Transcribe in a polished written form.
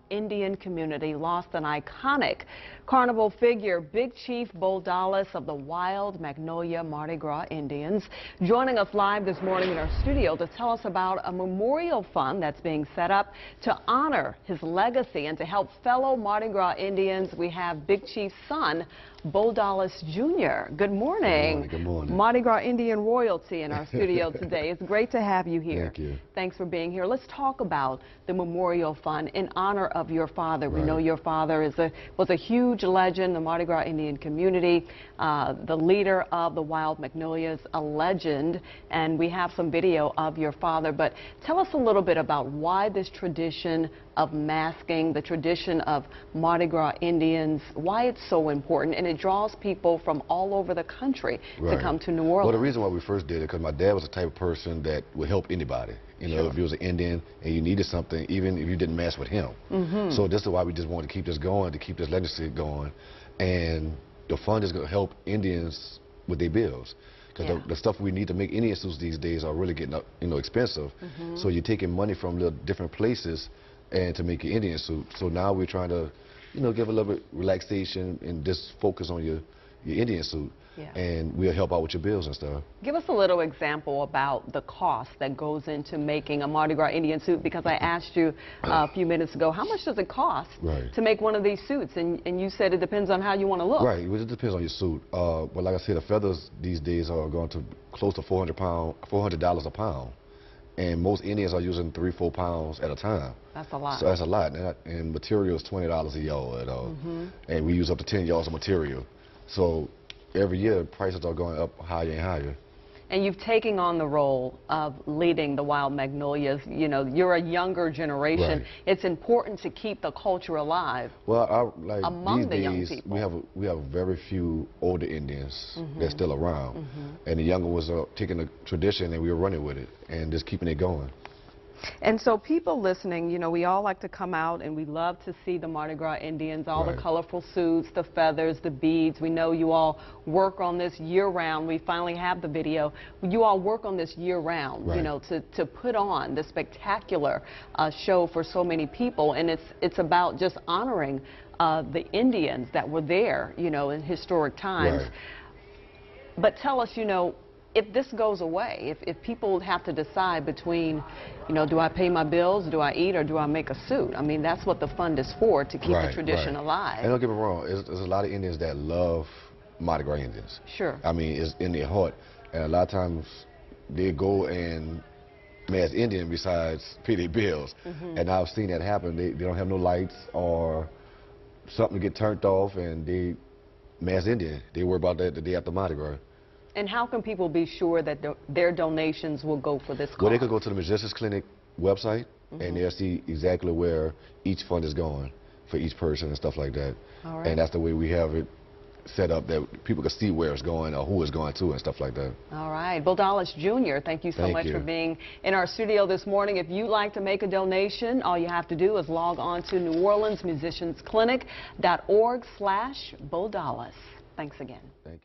Indian community lost an iconic carnival figure, Big Chief Bull Dallas of the Wild Magnolia Mardi Gras Indians. Joining us live this morning in our studio to tell us about a memorial fund that's being set up to honor his legacy and to help fellow Mardi Gras Indians, we have Big Chief's son, Bull Dallas Jr. Good morning. Good morning. Good morning. Mardi Gras Indian royalty in our studio today. It's great to have you here. Thank you. Thanks for being here. Let's talk about the Memorial Fund in honor of your father. Right. We know your father was a huge legend in the Mardi Gras Indian community, the leader of the Wild Magnolias, a legend, and we have some video of your father. But tell us a little bit about why this tradition of masking, the tradition of Mardi Gras Indians, why it's so important, and it draws people from all over the country to come to New Orleans. Well, the reason why we first did it, because my dad was the type of person that would help anybody. You know, if you was an Indian and you needed something, even if you didn't mess with him. So this is why we just wanted to keep this going, to keep this legacy going. And the fund is going to help Indians with their bills. Because the stuff we need to make Indian suits these days are really getting, expensive. So you're taking money from the different places and to make your Indian suit. So now we're trying to, give a little bit relaxation and just focus on your Indian suit. And we'll help out with your bills and stuff. Give us a little example about the cost that goes into making a Mardi Gras Indian suit, because I asked you a few minutes ago, how much does it cost to make one of these suits? And you said it depends on how you want to look. Right, it depends on your suit. But like I said, the feathers these days are going to close to $400 a pound. And most Indians are using 3-4 pounds at a time. That's a lot. So that's a lot. And material is $20 a yard. And we use up to 10 yards of material. So every year, prices are going up higher and higher. And you've taken on the role of leading the Wild Magnolias. You're a younger generation. Right. It's important to keep the culture alive. Well, among the young days, people. we have very few older Indians that's still around. And the younger ones are taking the tradition and we're running with it and just keeping it going. And so people listening, we all like to come out and we love to see the Mardi Gras Indians, all the colorful suits, the feathers, the beads. We know you all work on this year-round. We finally have the video. You all work on this year-round, to put on the spectacular show for so many people. And it's about just honoring the Indians that were there, in historic times. But tell us, if this goes away, if people have to decide between, do I pay my bills, do I eat, or do I make a suit? I mean, that's what the fund is for, to keep the tradition alive. And don't get me wrong, there's a lot of Indians that love Mardi Gras Indians. Sure. I mean, it's in their heart. And a lot of times they go and mask Indian besides pay their bills. And I've seen that happen. They don't have no lights or something to get turned off, and they mask Indian. They worry about that the day after Mardi Gras. And how can people be sure that their donations will go for this cause? Well, they could go to the Magicians Clinic website, and they'll see exactly where each fund is going for each person and stuff like that. All right. And that's the way we have it set up, that people can see where it's going or who it's going to and stuff like that. All right. Bull Dallas Jr., thank you so much for being in our studio this morning. If you'd like to make a donation, all you have to do is log on to NewOrleansMusiciansClinic.org/Bull Dallas. Thanks again. Thank you.